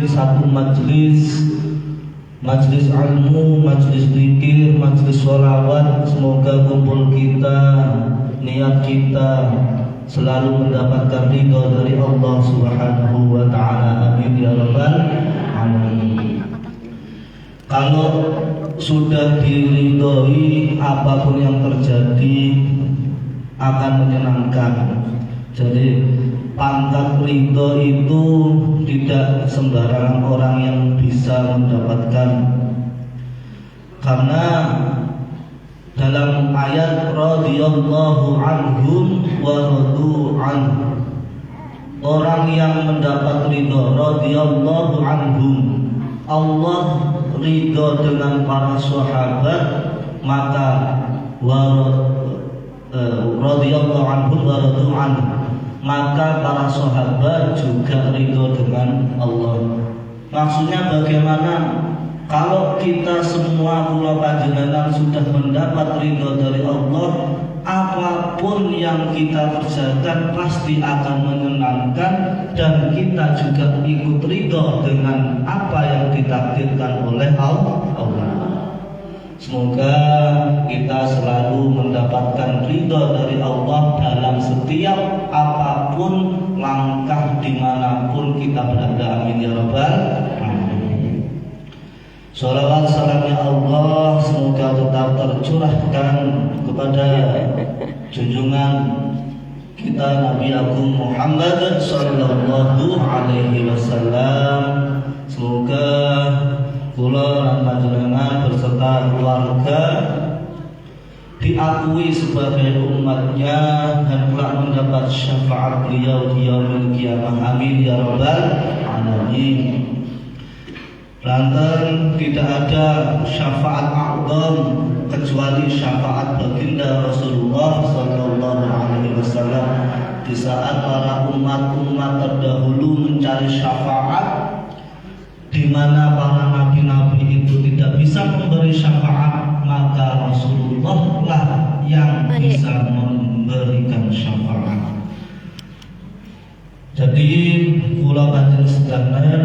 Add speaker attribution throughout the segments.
Speaker 1: bikin satu majelis ilmu, majelis zikir, majelis sholawat. Semoga kumpul kita, niat kita selalu mendapatkan ridho dari Allah Subhanahu wa ta'ala. Amin ya rabbal alamin. Kalau sudah diridhoi, apapun yang terjadi akan menyenangkan. Jadi pangkat ridho itu tidak sembarangan orang yang bisa mendapatkan, karena dalam ayat radhiyallahu anhum wa radu anhu, orang yang mendapat ridho radhiyallahu anhum, Allah ridho dengan para sahabat, maka radhiyallahu anhum wa radu anhu, maka para sahabat juga ridho dengan Allah. Maksudnya bagaimana? Kalau kita semua kula panjenengan sudah mendapat ridho dari Allah, apapun yang kita kerjakan pasti akan menyenangkan, dan kita juga ikut ridho dengan apa yang ditakdirkan oleh Allah. Semoga kita selalu mendapatkan ridho dari Allah dalam setiap apapun langkah dimanapun kita berada. Amin ya rabbal alamin. Sholawat salamnya Allah semoga tetap tercurahkan kepada junjungan kita Nabi Agung Muhammad sallallahu alaihi wasallam. Semoga kula lan panjenengan berserta keluarga diakui sebagai umatnya dan kelak mendapat syafaat beliau di yaumil qiyamah. Amin ya rabbal alamin. Lantaran tidak ada syafaat a'zam kecuali syafaat baginda Rasulullah sallallahu alaihi wasallam. Di saat para umat-umat terdahulu mencari syafaat, di mana para nabi-nabi itu tidak bisa memberi syafaat, maka Rasulullah lah yang bisa memberikan syafaat. Jadi kula panjenengan sedaya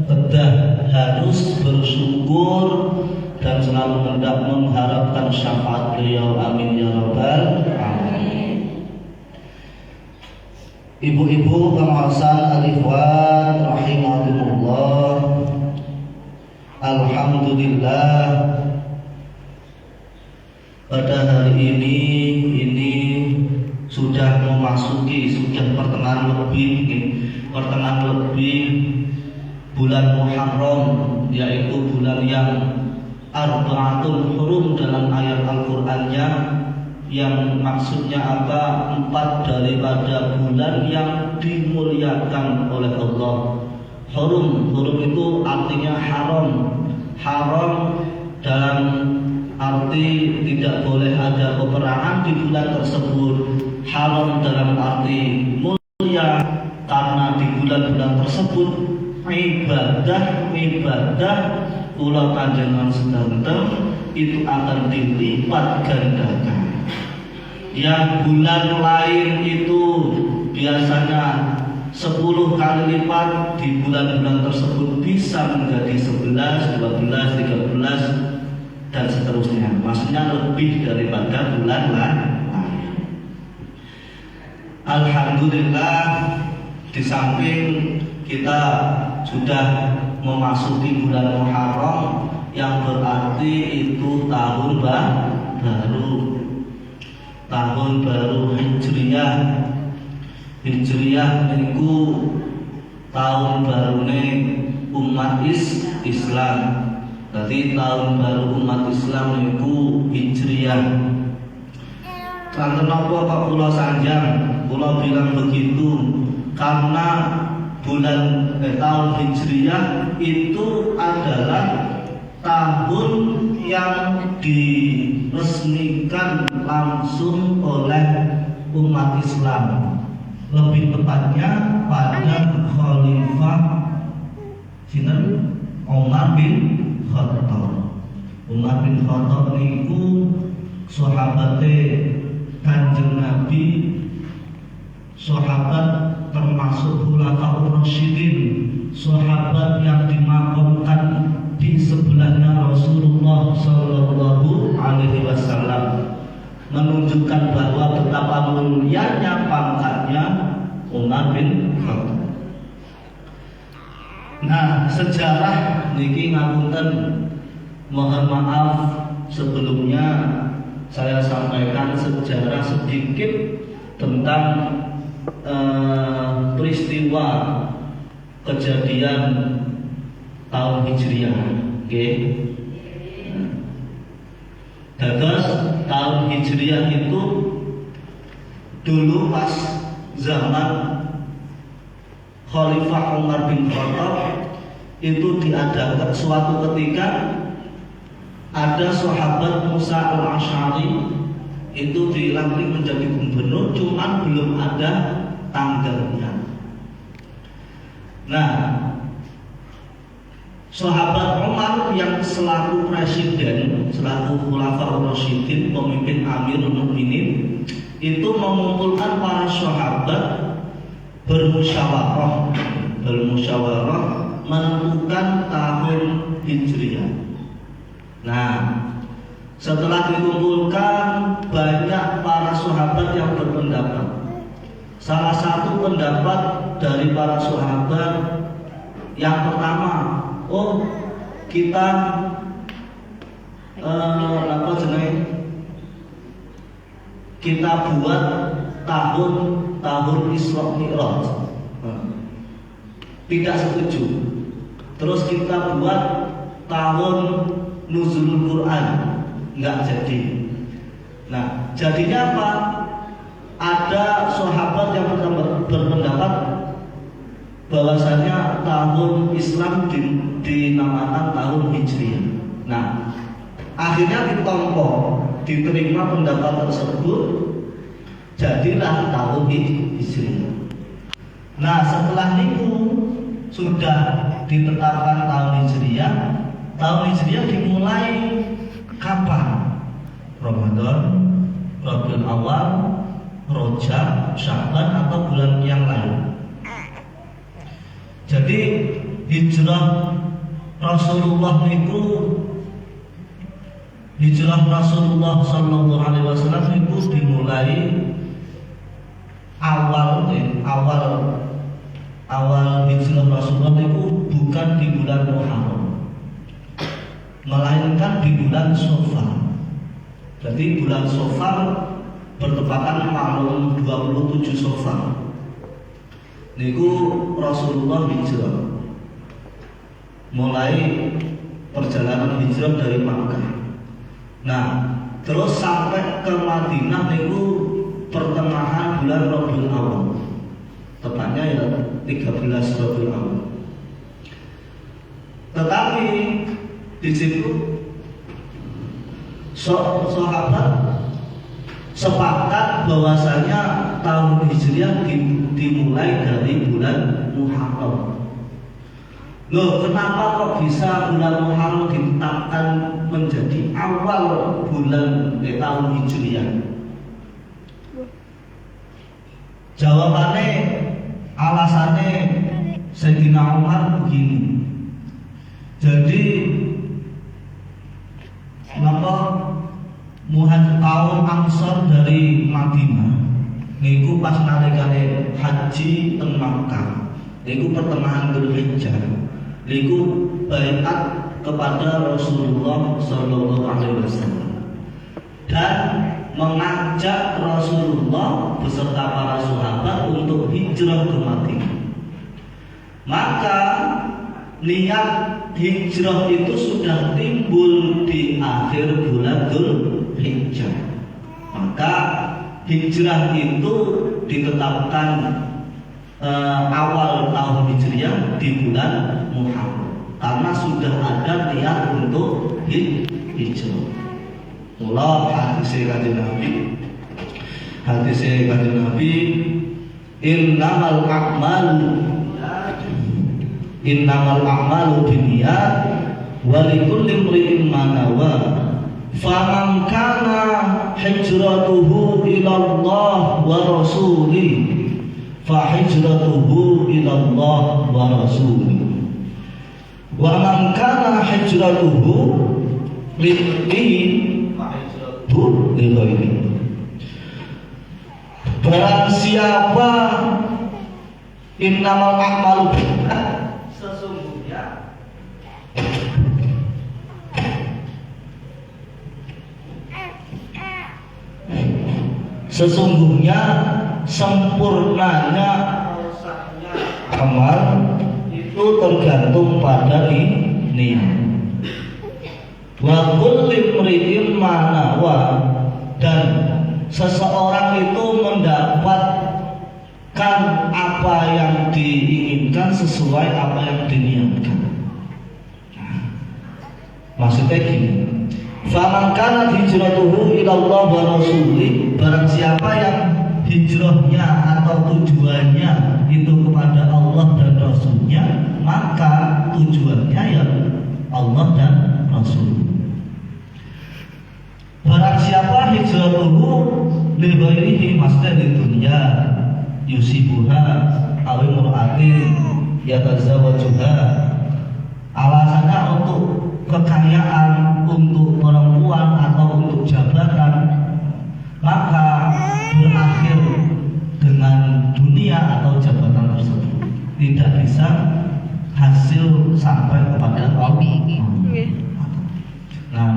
Speaker 1: kedah harus bersyukur dan selalu mengharapkan syafaat beliau. Amin ya rabbal alamin. Ibu-ibu pengawasan al-ikhwan rahimahumullah, alhamdulillah pada hari ini sudah pertengahan lebih bulan Muharram, yaitu bulan yang arba'atul hurum dalam ayat Al-Qur'annya, yang maksudnya apa? 4 daripada bulan yang dimuliakan oleh Allah. Hurum itu artinya haram. Haram dalam arti tidak boleh ada peperangan di bulan tersebut. Haram dalam arti mulia karena di bulan-bulan tersebut ibadah kula panjenengan sedanten itu akan dilipat gandakan. Yang bulan lain itu biasanya 10 kali lipat, di bulan-bulan tersebut bisa menjadi 11, 12, 13 dan seterusnya. Maksudnya lebih daripada bulan lain. Alhamdulillah, di samping kita sudah memasuki bulan Muharram, yang berarti itu tahun baru Hijriyah. Hijriyah niku tahun barune umat Islam. Jadi tahun baru umat Islam niku Hijriyah. Kenapa kok kula sanjang? Kula bilang begitu karena tahun Hijriyah itu adalah tahun yang diresmikan langsung oleh umat Islam. Lebih tepatnya pada Khalifah Umar bin Khattab. Umar bin Khattab niku sahabate Kanjeng Nabi, sahabat termasuk khulafaur rasyidin, sahabat yang dimakamkan di sebelahnya Rasulullah Sallallahu Alaihi Wasallam, menunjukkan bahwa betapa mulianya pangkatnya Umar bin Khattab. Nah, sejarah niki ngapunten, mohon maaf sebelumnya saya sampaikan sejarah sedikit tentang peristiwa kejadian tahun Hijriah. Oke. Dados tahun Hijriah itu dulu pas zaman Khalifah Umar bin Khattab itu diadakan suatu ketika ada sahabat Musa al-Asy'ari itu dilantik menjadi gubernur, cuman belum ada tanggalnya. Nah, sahabat Umar yang selaku presiden, selaku khulafaur rasyidin, pemimpin Amirul Mukminin, itu mengumpulkan para sahabat bermusyawarah menentukan tahun Hijriah. Nah, setelah dikumpulkan, banyak para sahabat yang berpendapat. Salah satu pendapat dari para sahabat yang pertama, kita kita buat tahun Isra Mi'raj. Tidak setuju. Terus kita buat tahun Nuzulul Quran, nggak jadi. Nah, jadinya apa? Ada sahabat yang berpendapat bahwasanya tahun Islam dinamakan tahun Hijriah. Nah, akhirnya ditompo, diterima pendapat tersebut, jadilah tahun Hijriah. Nah, setelah itu sudah ditetapkan tahun Hijriah. Tahun Hijriah dimulai kapan? Ramadan, Rabiul Awal, Rajab, Sya'ban atau bulan yang lain. Jadi hijrah Rasulullah Sallallahu Alaihi Wasallam itu dimulai awal hijrah Rasulullah itu bukan di bulan Muharram, melainkan di bulan Safar. Jadi bulan Safar bertepatan malam 27 Safar. Niku Rasulullah hijrah, mulai perjalanan hijrah dari Makkah. Nah, terus sampai ke Madinah niku pertengahan bulan Rabiul Awal, tepatnya ya 13 Rabiul Awal. Tetapi di situ sahabat sepakat bahwasanya tahun Hijriah dimulai dari bulan Muharram. Loh, kenapa kok bisa bulan Muharram ditetapkan menjadi awal bulan tahun Hijriah? Jawabannya, alasannya Sayyidina Umar begini. Jadi tahun Ansor dari Madinah niku pas nalikane haji teng Makkah, niku pertengahan Dzulhijjah, niku baiat kepada Rasulullah Sallallahu Alaihi Wasallam dan mengajak Rasulullah beserta para sahabat untuk hijrah ke Madinah. Maka niat hijrah itu sudah timbul di akhir bulan Dzulhijjah. Maka hijrah itu ditetapkan awal tahun Hijriah di bulan Muharram karena sudah ada niat untuk hijrah. Mula hadis Kanjeng Nabi, innamal a'malu binniyat wa likulli imri'in ma nawa faman kana hijratuhu ila Allah wa rasulih fa hijratuhu ila Allah wa rasulih. Wa man kana hijratuhu lillahi fa hijratuhu lillahi. Barang siapa innamal a'malu sesungguhnya sempurnanya amal itu tergantung pada niat. Wa kulli imri'in ma nawa, dan seseorang itu mendapatkan apa yang diinginkan sesuai apa yang diniatkan. Maksudnya gini, faman kana hijratuhu ila Allah wa rasulih, barang siapa yang hijrahnya atau tujuannya itu kepada Allah dan Rasulnya, maka tujuannya ya Allah dan Rasul. Barang siapa hijratuhu li ghairihi, maksudnya di dunia yusibuha aw imra'atin yatazawwajuha, alasannya untuk kekayaan, untuk perempuan atau untuk jabatan, maka berakhir dengan dunia atau jabatan tersebut, tidak bisa hasil sampai kepada Allah. Nah,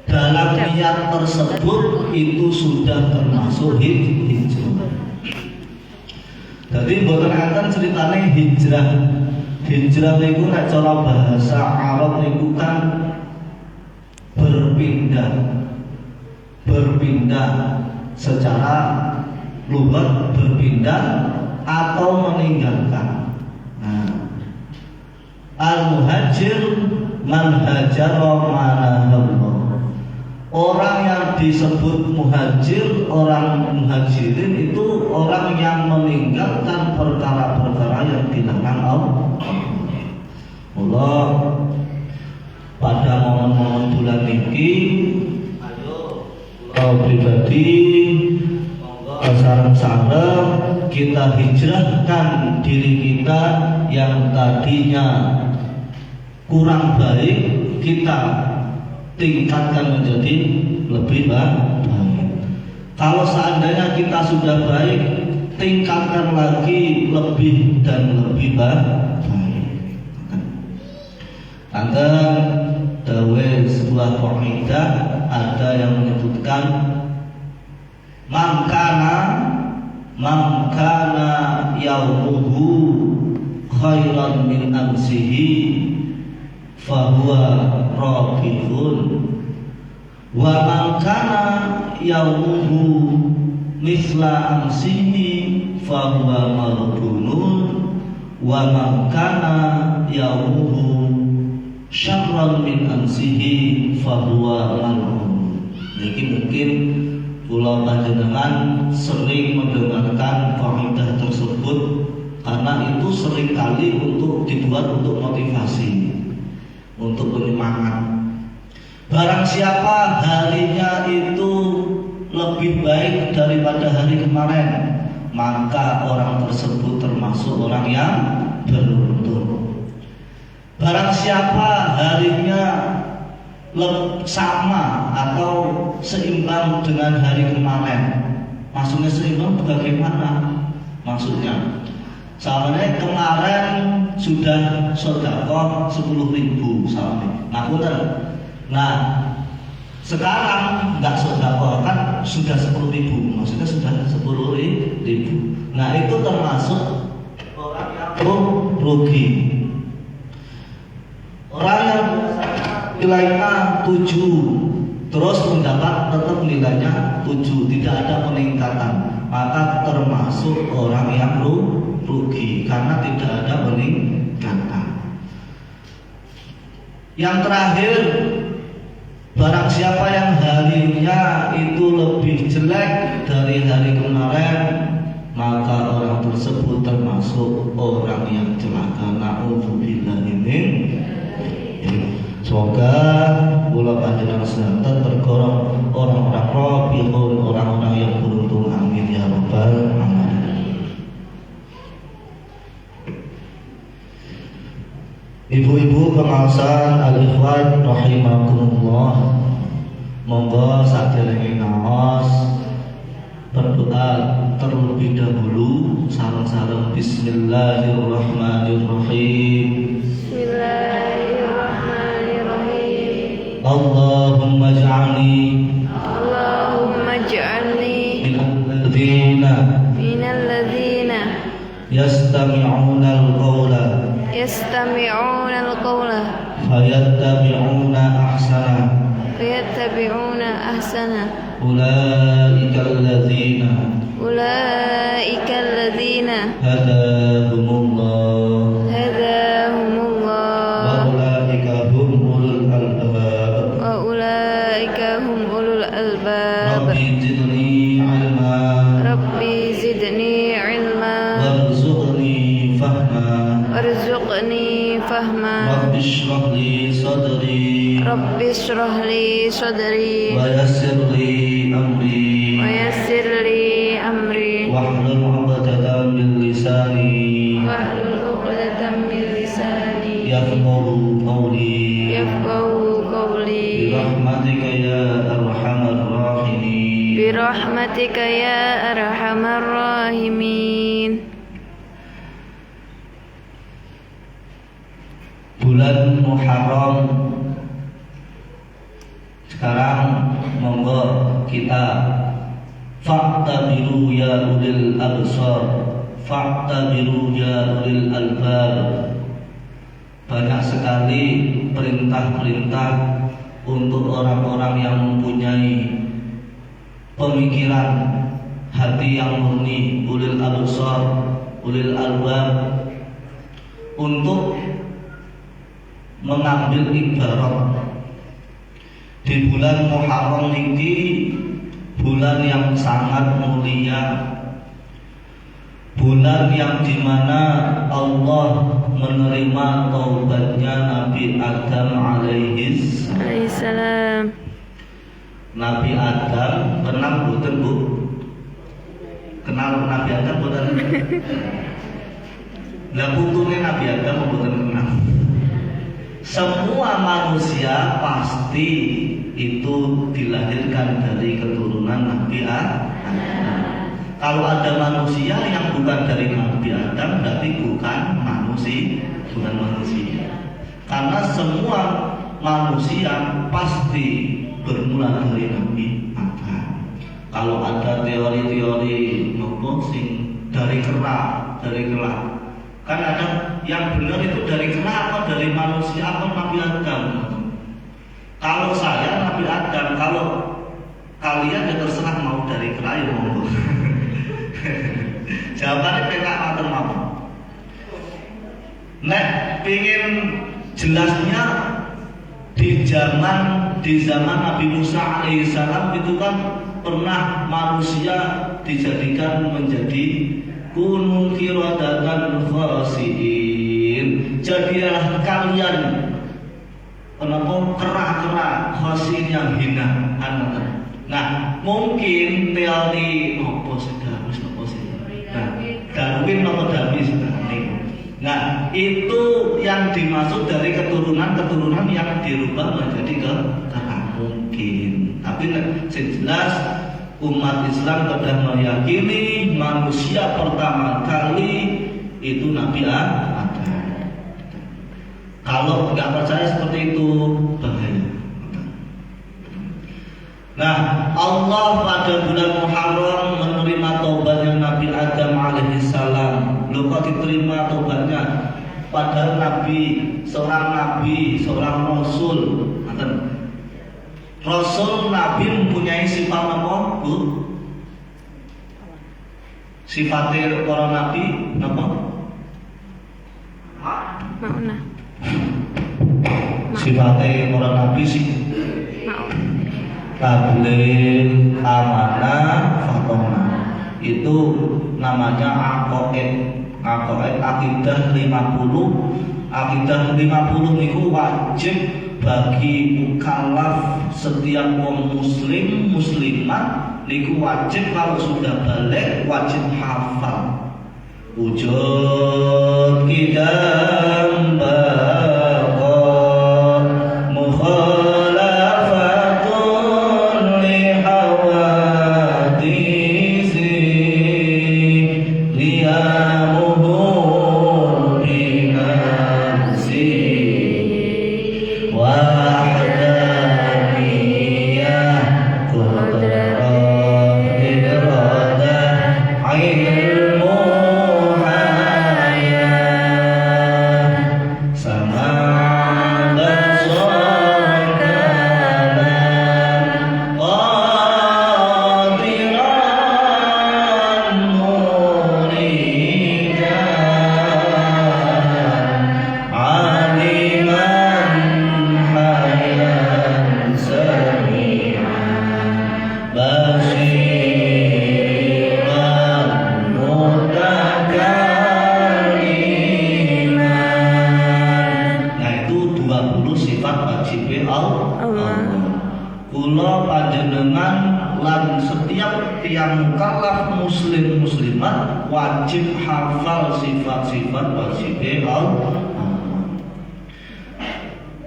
Speaker 1: dalam niat tersebut itu sudah termasuk hijrah. Jadi boten enten ceritane hijrah. Hijrah niku nek cara bahasa Arab niku kan berpindah secara lughat, berpindah atau meninggalkan. Nah, al-muhajir man hajara ma'ahallah. Orang yang disebut muhajir, orang muhajirin itu orang yang meninggalkan perkara-perkara yang dilarang Allah. Pada momen-momen bulan ini, ayo pribadi sarang-sarang kita hijrahkan diri kita yang tadinya kurang baik, kita tingkatkan menjadi lebih baik. Kalau seandainya kita sudah baik, tingkatkan lagi lebih dan lebih baik. Ada dawe sebuah kaidah, ada yang menyebutkan mangkana yaumuhu khairan min amsihi fahuwa raqibun, wa man kana yaumuhu misla amsihi fahuwa marbunun, wa man kana yaumuhu syarran min amsihi fahuwa mal'un. Jadi mungkin kula panjenengan sering mendengarkan kaidah tersebut karena itu sering kali untuk dibuat untuk motivasi, untuk penyemangat. Barang siapa harinya itu lebih baik daripada hari kemarin, maka orang tersebut termasuk orang yang beruntung. Barang siapa harinya sama atau seimbang dengan hari kemarin, maksudnya seimbang bagaimana? Maksudnya soalnya kemarin sudah sedekah 10.000 soalnya. Nah sekarang nggak sedekah kan sudah 10.000, maksudnya sudah 10.000. Nah itu termasuk orang yang rugi. Orang yang nilainya 7 terus mendapat tetap nilainya 7, tidak ada peningkatan, maka termasuk orang yang rugi karena tidak ada peningkatan. Yang terakhir, barang siapa yang harinya itu lebih jelek dari hari kemarin, maka orang tersebut termasuk orang yang celaka. Na'udzubillahi min. Semoga kula panjenengan senantiasa tergolong orang-orang robihun, orang-orang yang beruntung. Amin ya rabbal Ibu-ibu pengawasan al-ikhwan rahimakumullah, monggo saderenge ngaos berdoa terlebih dahulu sareng-sareng bismillahirrahmanirrahim. Bismillahirrahmanirrahim. Allahumma ij'alni minal ladzina yastami'una al-qawla fayattabi'una ahsana ulaika alladzina hadahumullah wa ulaika hum ulul albab. Rabbi zidni ilma warzuqni fahma. Rabbi shrah li sadri wa yassir li amri wahlul 'uqdatam min lisani yafqahu qawli birahmatika ya arhamar rahimin. Bulan Muharram sekarang, monggo kita fa'tabiru ya ulil absar, fa'tabiru ya ulil albab. Banyak sekali perintah-perintah untuk orang-orang yang mempunyai pemikiran hati yang murni, ulil absar, ulil albab, untuk mengambil ibarat di bulan Muharram ini, bulan yang sangat mulia, bulan yang dimana Allah menerima taubatnya Nabi Adam alaihissalam. Nabi Adam kenal boten Bu? Kenal Nabi Adam boten? Lah putune Nabi Adam boten kenal. Semua manusia pasti itu dilahirkan dari keturunan Nabi Adam. Kalau ada manusia yang bukan dari Nabi Adam, berarti bukan manusia. Karena semua manusia pasti bermula dari Nabi Adam. Kalau ada teori-teori sing dari kera, kan ada yang benar itu dari kera atau dari manusia atau Nabi Adam. Kalau saya Nabi Adam, kalau kalian ya terserah mau dari kera ya monggo. Jawabannya PK atau mau. Nek pingin jelasnya di zaman Nabi Musa alaihissalam itu kan pernah manusia dijadikan menjadi kunu qiradatan khasiin. Jadilah kalian kera khasiin yang hina. Nah, mungkin teori Darwin atau Darwin nah, itu yang dimaksud dari keturunan yang dirubah menjadi kera mungkin. Tapi jelas umat Islam sudah meyakini manusia pertama kali itu Nabi Adam. Kalau nggak percaya seperti itu bahaya. Nah, Allah pada bulan Muharram menerima taubatnya Nabi Adam alaihissalam. Loh, kok diterima taubatnya? Padahal seorang rasul. Rasul Nabi mempunyai sifat apa, Bu? Sifatnya para Nabi apa? Mauna. Sifatnya para Nabi sih tabligh, amanah, fatona. Itu namanya aqaid akidah 50. Akidah 50 niku wajib bagi mukallaf setiap muslim muslimat niku wajib kalau sudah balik wajib hafal. Wujud kidam Allah. Kula panjenengan lan setiap tiang mukallaf muslim muslimat wajib hafal sifat-sifat wajib Allah.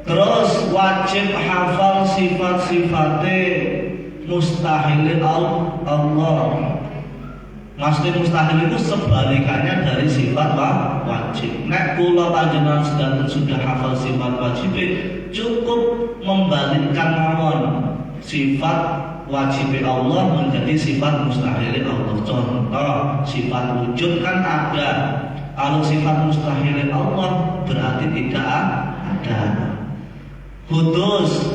Speaker 1: Terus wajib hafal sifat-sifate mustahil Allah. Maksudnya mustahil itu sebalikannya dari sifat wajib. Nek kula panjenengan sudah hafal sifat wajib, cukup membalikkan mawon sifat wajib Allah menjadi sifat mustahil Allah. Contoh, sifat wujud kan ada. Kalau sifat mustahil Allah berarti tidak ada. Kudus,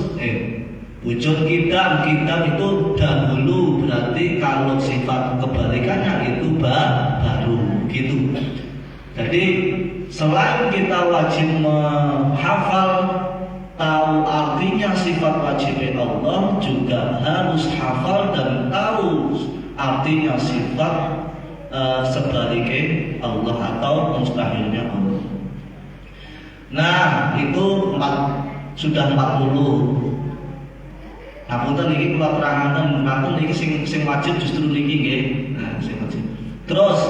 Speaker 1: wujud kitab itu dahulu, berarti kalau sifat kebalikannya itu baru gitu. Jadi selain kita wajib menghafal tahu artinya sifat wajib Allah, juga harus hafal dan tahu artinya sifat sebaliknya Allah atau mustahilnya Allah. Nah itu sudah 40. Ngapunten niki kula terangaken ngapunten niki sing wajib justru niki nggih. Nah, sing wajib. Terus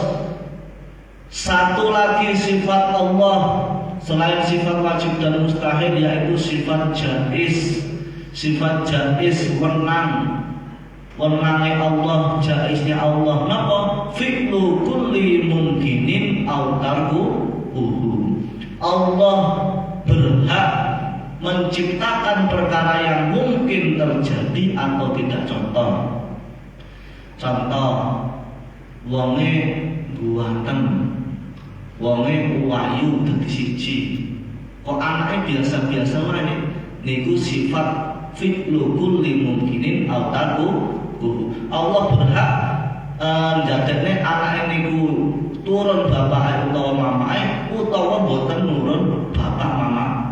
Speaker 1: satu lagi sifat Allah selain sifat wajib dan mustahil yaitu sifat jaiz. Sifat jaiz wenang. Wenangnya Allah, jaiznya Allah. Napa? Fi'lu kulli mungkinin aw tarkuhu. Allah berhak menciptakan perkara yang mungkin terjadi atau tidak. Contoh wonge buatan, wonge wayu dadi siji, kok anake biasa-biasa wae. Niku sifat fi'lu kulli mungkinin aw tarkuhu. Allah berhak njadekne anake niku turun bapak utawa mamae utawa boten nurun bapak mama.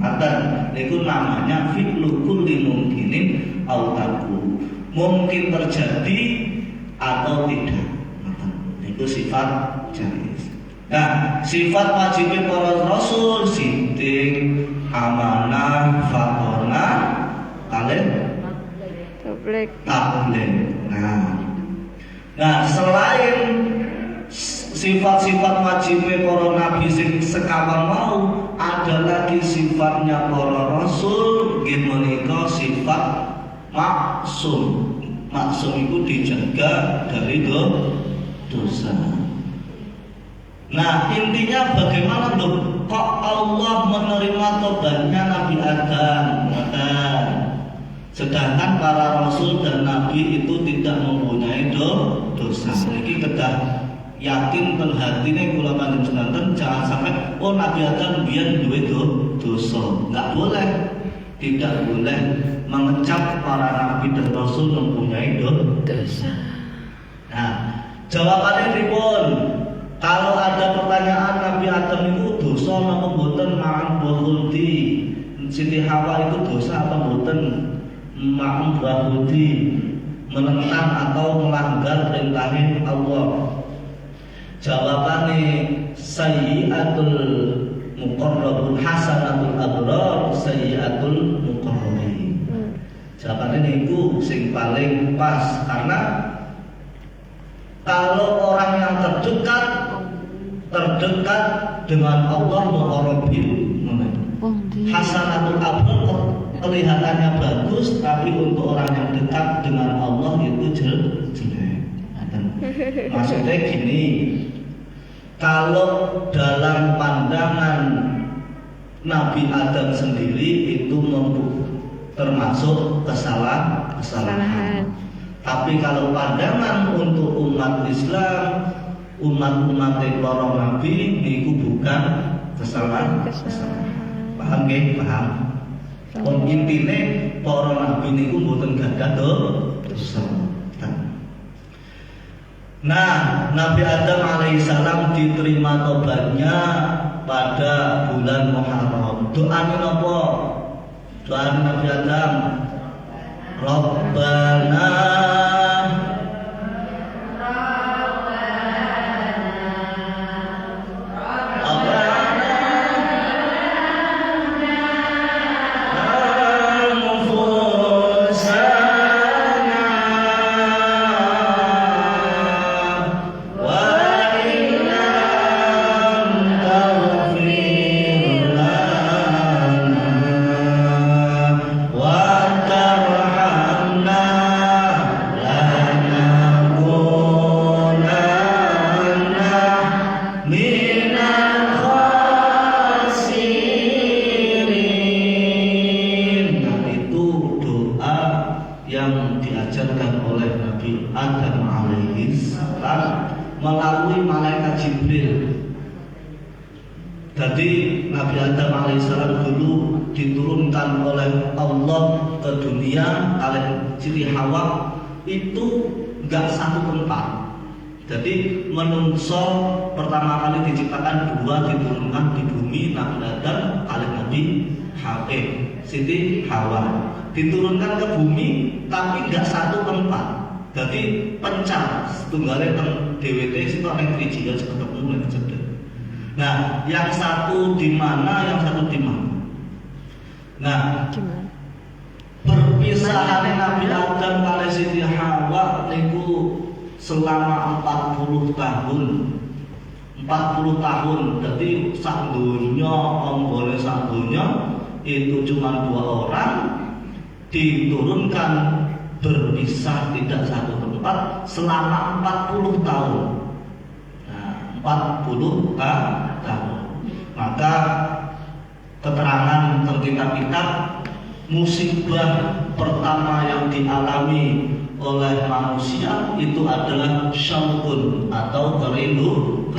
Speaker 1: Maka itu namanya fi'lu kulli mungkinin aw tarkuhu. Mungkin terjadi atau tidak. Itu sifat jaiz. Nah, sifat wajib para rasul siddiq, amanah, fatona, kalian tabligh. Nah, selain sifat-sifat wajib para nabi sekawan mau, ada lagi sifatnya para rasul menika sifat maksum. Maksum itu dijaga dari dosa. Nah intinya bagaimana dong kok Allah menerima tobatnya Nabi Adam, sedangkan para rasul dan nabi itu tidak mempunyai dosa. Ini kedah yakin ten hatine kula panjenengan jangan sampai Nabi Adam biyen duwe dosa. Enggak boleh. Tidak boleh mengecap para nabi dan rasul mempunyai dosa. Nah, jawabannya pripun? Kalau ada pertanyaan Nabi Adam itu dosa napa mboten ma'am buhuldi? Siti Hawa itu dosa apa mboten? Ma'am buhuldi, menentang atau melanggar perintahnya Allah. Jawabannya sayyi'atul muqarrabun hasanatul abrar sayyi'atul muqarrabin. Jawabannya itu sing paling pas, karena kalau orang yang terdekat dengan Allah muqarrabin, hasanatul abrar kelihatannya bagus, tapi untuk orang yang dekat dengan Allah itu jelek. Maksudnya gini, kalau dalam pandangan Nabi Adam sendiri itu termasuk kesalahan. Tapi kalau pandangan untuk umat Islam, umat-umat para nabi itu bukan kesalahan. Paham nggih? Paham. Pun intine para nabi niku mboten gadah dosa. Nah, Nabi Adam alaihissalam diterima tobatnya pada bulan Muharram. Doanya apa? Doa Nabi Adam, Rabbana melalui malaikat Jibril. Jadi Nabi Adam alaihissalam dulu diturunkan oleh Allah ke dunia, kalian ciri Hawa itu enggak satu tempat. Jadi menungso pertama kali diciptakan dua diturunkan di bumi, Nabi Adam kalian Nabi Siti Hawa diturunkan ke bumi tapi enggak satu tempat. Jadi pencar setunggalnya teng DWT situ yang triji ketemu mulai cedek. Nah, yang satu di mana, yang satu di mana? Nah, perpisahan Nabi Adam kali Siti Hawa niku selama 40 tahun. 40 tahun. Jadi sak dunya, ombone sak dunya itu cuma 2 orang diturunkan berpisah tidak satu tempat selama 40 tahun. 40 tahun. Maka keterangan tentang kitab-kitab musibah pertama yang dialami oleh manusia itu adalah syauqun atau kerinduan.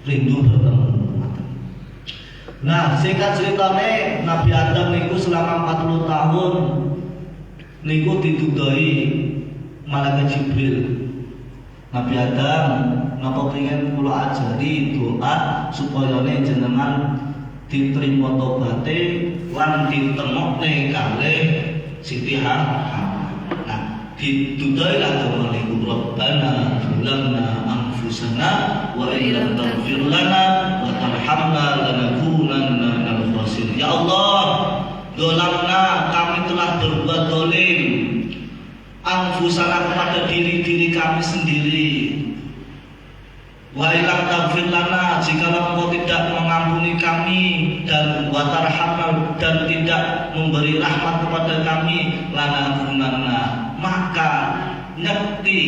Speaker 1: Rindu bertemu. Nah, singkat ceritanya Nabi Adam niku selama 40 tahun niku ditudai malaikat Jibril. Nabi Adam napa pengen kula ajari doa supaya jenengan diterima tobaté lan ditemokne kalih Siti Hawa. Nah, ditudai lah niku Rabbana zalamna anfusana wa illam taghfir lana wa tarhamna lanakunanna minal khasirin. Ya Allah, zalamna kami telah berbuat zalim anfusana kepada diri-diri kami sendiri. Wa ilam taghfir lana, jikalau Engkau tidak mengampuni kami dan wa tarhamna dan tidak memberi rahmat kepada kami, lanakunanna, maka nyekti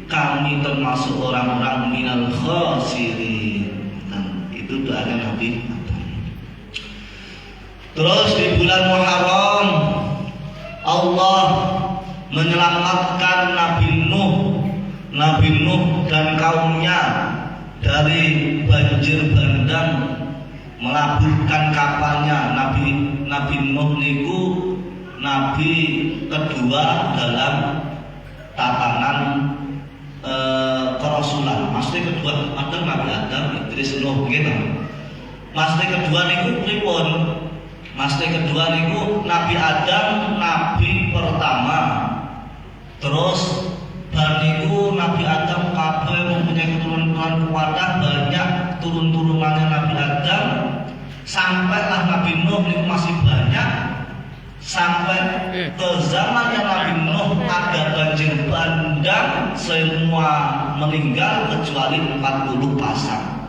Speaker 1: kami termasuk orang-orang minal khasirin. Dan itu doanya Nabi. Terus di bulan Muharram Allah menyelamatkan Nabi Nuh dan kaumnya dari banjir bandang, melabuhkan kapalnya. Nabi Nuh niku nabi kedua dalam tatanan kerasulan. Maksudnya kedua ada Nabi Adam, Idris, Nuh gitu. Maksudnya kedua niku pripun? Maksudnya kedua niku Nabi Adam nabi pertama. Terus baniku Nabi Adam kabeh mempunyai keturunan kuatah banyak turun-turunannya Nabi Adam, sampailah Nabi Nuh niku masih banyak sampai ke zamannya Nabi Nuh ada banjir bandang, semua meninggal kecuali 40 pasang.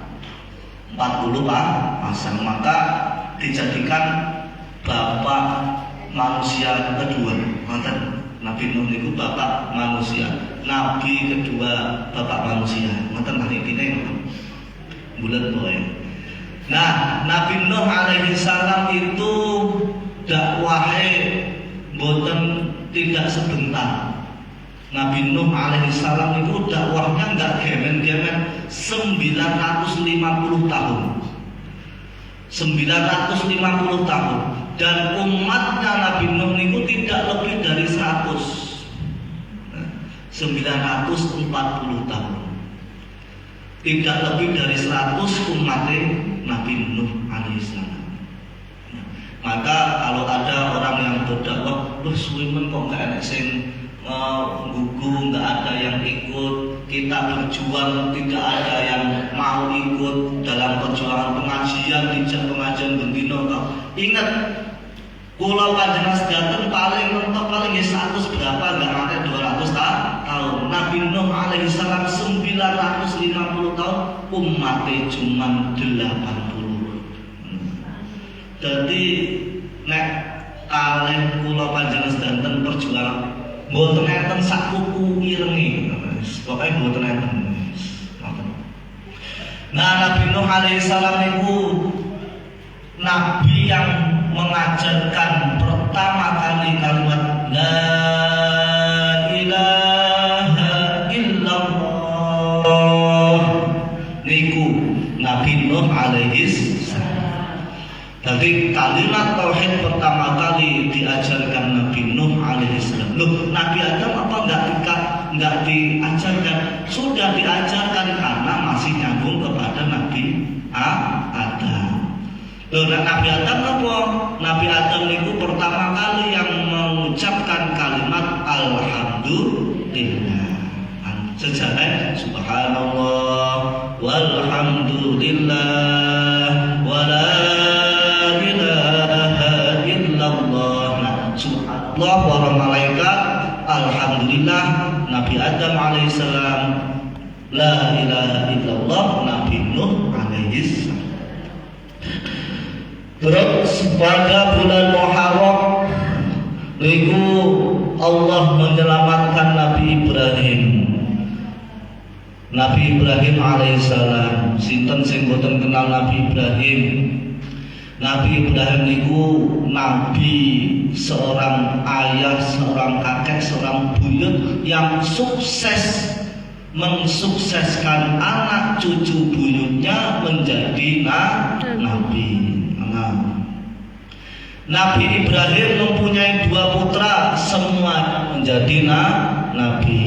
Speaker 1: 40 pasang, maka dijadikan bapak manusia kedua. Nabi Nuh itu bapak manusia, nabi kedua bapak manusia. Ngoten ini bulan boy. Nah, Nabi Nuh alaihi salam itu dakwahnya boten tidak sebentar. Nabi Nuh alaihi salam itu dakwahnya enggak gemen-gemen 950 tahun. 950 tahun. Dan umatnya Nabi Nuh itu tidak lebih dari 100. 940 tahun. Tidak lebih dari 100 umatnya Nabi Nuh alaihissalam. Maka kalau ada orang yang berdakwah, "Loh, suwimen kok enggak enak sing gugu, enggak ada yang ikut, kita berjuang tidak ada yang mau ikut dalam perjuangan pengajian, tidak pengajian bendino." Ingat, kula panjenengan sedanten paling mentok paling 100 berapa, enggak ada 200 tahun. Nabi Nuh alaihi salam 950 tahun, umatnya cuma 80. Jadi nek kalih kula panjenengan sedanten perjuangan mboten enten sak kuku irenge. Pokoke mboten enten. Nah, Nabi Nuh alaihi salam niku nabi yang mengajarkan pertama kali kalimat la ilaha Nabi Nuh alaihis salam. Jadi kalimat tauhid pertama kali diajarkan Nabi Nuh alaihis salam. Loh, Nabi Adam apa enggak diajarkan? Sudah diajarkan karena masih nyambung kepada Nabi Adam. Loh, Nabi Adam apa? Nabi Adam itu pertama kali yang mengucapkan kalimat alhamdulillah. Sejarah subhanallah walhamdulillah wala ilaha illallah. Subhanallah para malaikat, alhamdulillah Nabi Adam alaihissalam, la ilaha illallah Nabi Nuh alaihissalam. Terus pada bulan Muharram niku Allah menyelamatkan Nabi Ibrahim. Nabi Ibrahim alaihissalam. Sinten sing boten kenal Nabi Ibrahim? Nabi Ibrahim niku nabi, seorang ayah, seorang kakek, seorang buyut yang sukses mensukseskan anak cucu buyutnya menjadi nabi. Nabi Ibrahim mempunyai 2 putra, semua menjadi nabi.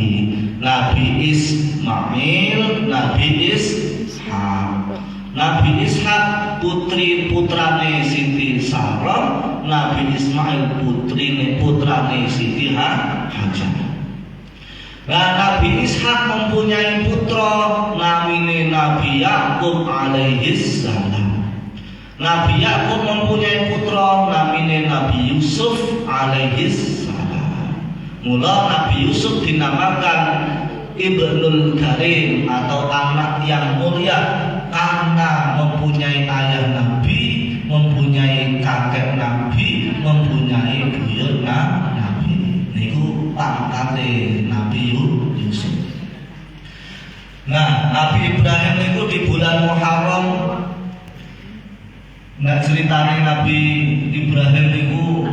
Speaker 1: Nabi Ismail, Nabi Ishak. Nabi Ishak putrane Siti Sarah, Nabi Ismail putrane Siti Hajar. Nah, Nabi Ishak mempunyai putra namine Nabi Yakub alaihis salam. Nabi Yakub mempunyai putra namine Nabi Yusuf alaihis salam. Mula Nabi Yusuf dinamakan Ibnul Karim atau anak yang mulia karena mempunyai ayah Nabi, mempunyai kakek Nabi, mempunyai buyut Nabi. Niku pangkate Nabi Yusuf. Nah, Nabi Ibrahim itu di bulan Muharram. Nah, ceritanya Nabi Ibrahim itu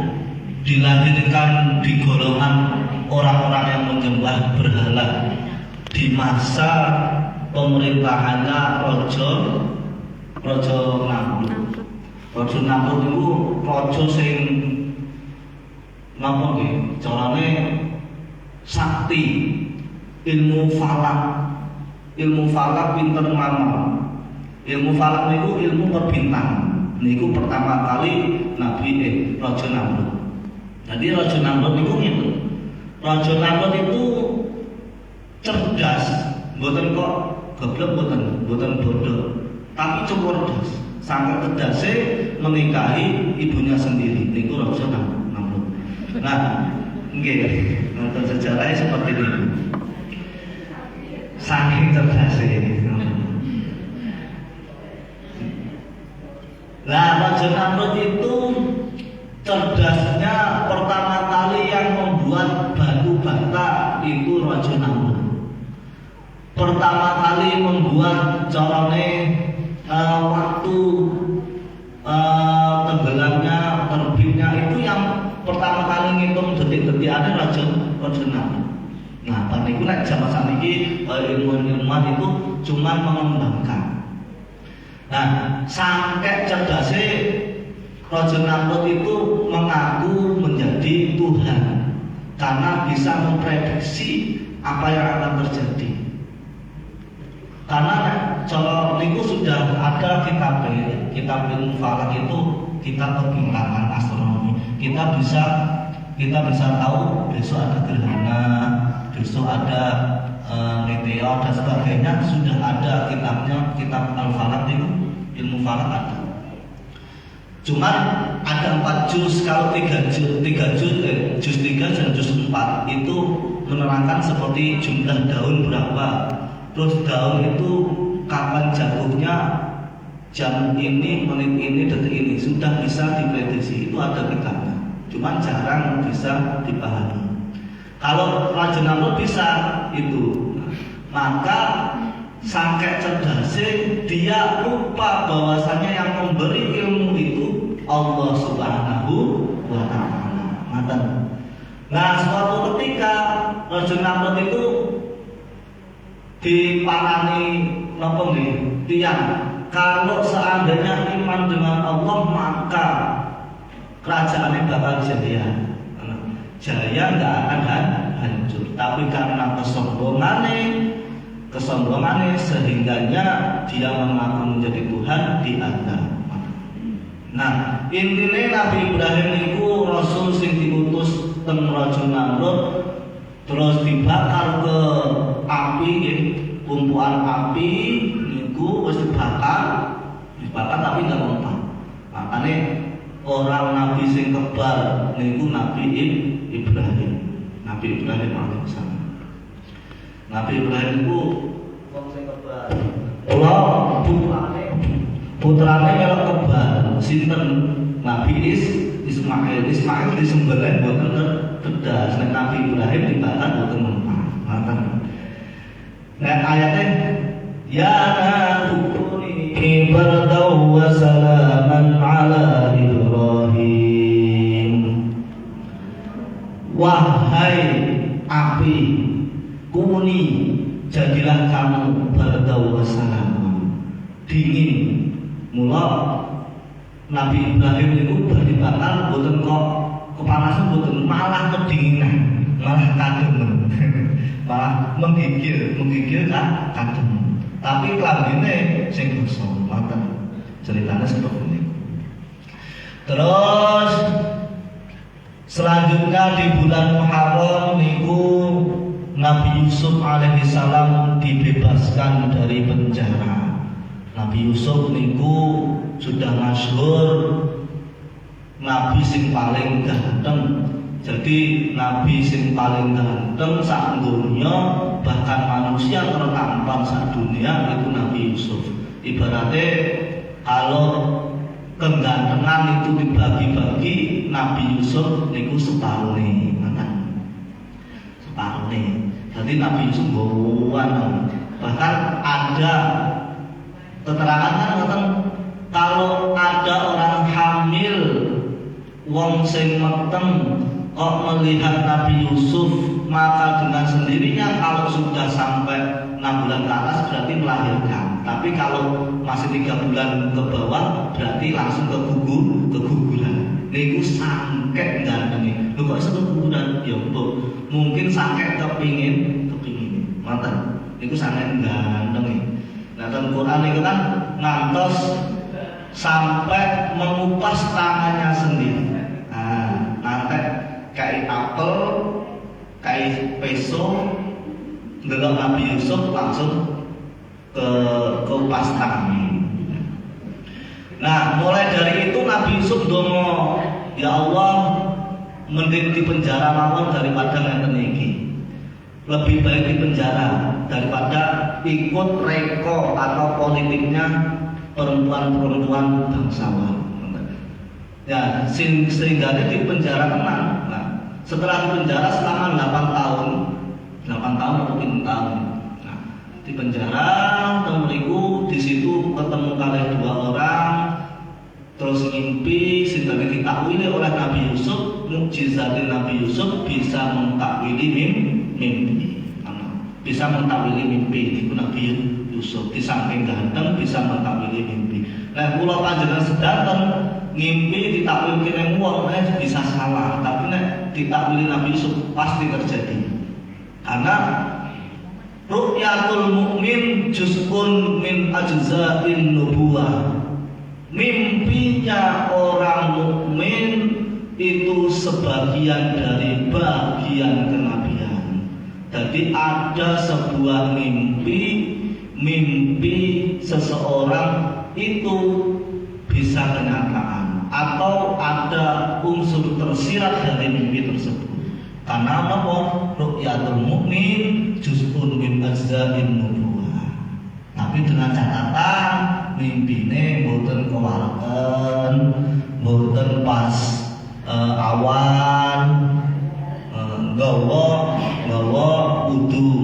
Speaker 1: dilahirkan di golongan orang-orang yang menyembah berhala di masa pemerintahannya Raja Namrud. Raja Namrud itu raja sing napa nggih? Carane sakti, ilmu falak pinter ngamal. Ilmu falak niku ilmu perbintang. Niku pertama kali Raja Namrud. Jadi Raja Namrud itu ngene. Raja Namrud itu cerdas, mboten kok goblok, mboten bodoh, tapi cerdas. Sampai cerdasnya menikahi ibunya sendiri. Niku Raja Namrud. Nah, nggih, nonton sejarahnya seperti ini. Saking cerdasnya. Nah, Raja Namrud itu cerdasnya pertama kali yang membuat batu bata itu Raja Namrud. Pertama kali membuat carane waktu tenggelamnya, terbitnya itu yang pertama kali ngitung detik-detik ada Raja Namrud. Nah, pada itu zaman saat ini ilmuwan itu cuma mengembangkan. Nah, sampai cerdasnya Raja Namrud itu mengaku menjadi Tuhan karena bisa memprediksi apa yang akan terjadi. Karena kalau niku sudah ada kitab ilmu falak itu, kitab perbintangan astronomi. Kita bisa tahu besok ada gerhana, besok ada meteor dan sebagainya. Sudah ada kitabnya, kitab al-falak itu, ilmu falak ada. Cuman ada 4 juz, kalau 3 juz 3 dan juz 4 itu menerangkan seperti jumlah daun berapa, terus daun itu kapan jatuhnya, jam ini, menit ini, detik ini, sudah bisa diprediksi. Itu ada kitabnya, cuman jarang bisa dipahami. Kalau Raja Namrud bisa itu, maka sangke cerdasnya dia lupa bahwasanya yang memberi ilmu itu Allah Subhanahu wa Ta'ala. Nah, suatu ketika Raja Namrud itu diparani napa nggih? pembuktian kalau seandainya iman dengan Allah maka kerajaannya bakal jaya. Jaya nggak akan hancur, tapi karena kesombongannya sehingganya dia mengaku menjadi Tuhan di antara. Nah, intinya Nabi Ibrahim itu Rasul sing diutus teng Raja Namrud terus dibakar ke api, tumpuan api niku wis dibakar tapi nggak mempan. Makanya orang Nabi sing kebal niku Nabi Ibrahim. Nabi Ibrahim alaihissalam. Nabi Ibrahim itu wong sing kebal. Kula putrane melok kebal sinten Nabi Ismail disembelih boten bedas. Nek Nabi Ibrahim dibakar boten mempan. Ngoten. Nek ayatnya ya nukuni bardaw wa salaman ala Ibrahim. Wahai api, kuni jadilah kamu bardaw wa salaman, dingin. Mula Nabi Ibrahim itu dibakar boten kok kepanasan, boten malah kedinginan, malah kademen. Malah menggigil kan kadem. Tapi klambine sing gosong, ngoten. Ceritanya seperti ini. Terus selanjutnya di bulan Muharram niku Nabi Yusuf alaihissalam dibebaskan dari penjara. Nabi Yusuf niku sudah masyhur Nabi sing paling ganteng. Jadi Nabi sing paling ganteng sak dunia, bahkan manusia tertampan sak dunia itu Nabi Yusuf. Ibaratnya kalau kegantengan itu dibagi-bagi, Nabi Yusuf niku separuh nih, separuh nih. Jadi Nabi Yusuf bawa, bahkan ada keterangan kan kalau ada orang hamil wong sing meteng kok melihat Nabi Yusuf, maka dengan sendirinya kalau sudah sampai 6 bulan ke atas berarti melahirkan. Tapi kalau masih 3 bulan ke bawah berarti langsung keguguran. Niku sangkek ganteng. Lho kok iso keguguran? Ya mungkin sangkek kepingin. Mantap. Niku sangkek ganteng. Nah, dalam Quran itu kan ngantos sampai mengupas tangannya sendiri. Nah, nanti kayak apel, kayak peso, ndelok Nabi Yusuf langsung ke upas tangan. Nah, mulai dari itu Nabi Yusuf dongo, ya Allah, mending di penjara mawon daripada ngenten iki. Lebih baik di penjara daripada ikut reko atau politiknya perempuan-perempuan bangsawan. Ya, sehingga di penjara tenang. Nah, setelah di penjara selama 8 tahun atau 7 tahun. Nah, di penjara temeriku di situ ketemu kali 2 orang, terus mimpi sehingga ditakwili oleh Nabi Yusuf. Mukjizat Nabi Yusuf bisa mentakwili mimpi. Bisa mentakwili mimpi itu Nabi Yusuf. Di samping ganteng bisa mentakwili mimpi. Nah, kula panjenengan sedanten mimpi ditakwil kene wong bisa salah, tapi nek ditakwili Nabi Yusuf pasti terjadi. Karena ru'yatul mukmin juz'un min ajza'in nubuwah. Mimpinya orang mukmin itu sebagian dari bagian kenabian. Jadi ada sebuah mimpi seseorang itu bisa kenyataan atau ada unsur tersirat dari mimpi tersebut. Karena apa? Ru'yatul mukmin juz'un min ajza'in nubuwah. Tapi dengan catatan mimpine mboten kewareken, mboten pas awan, membawa wudu.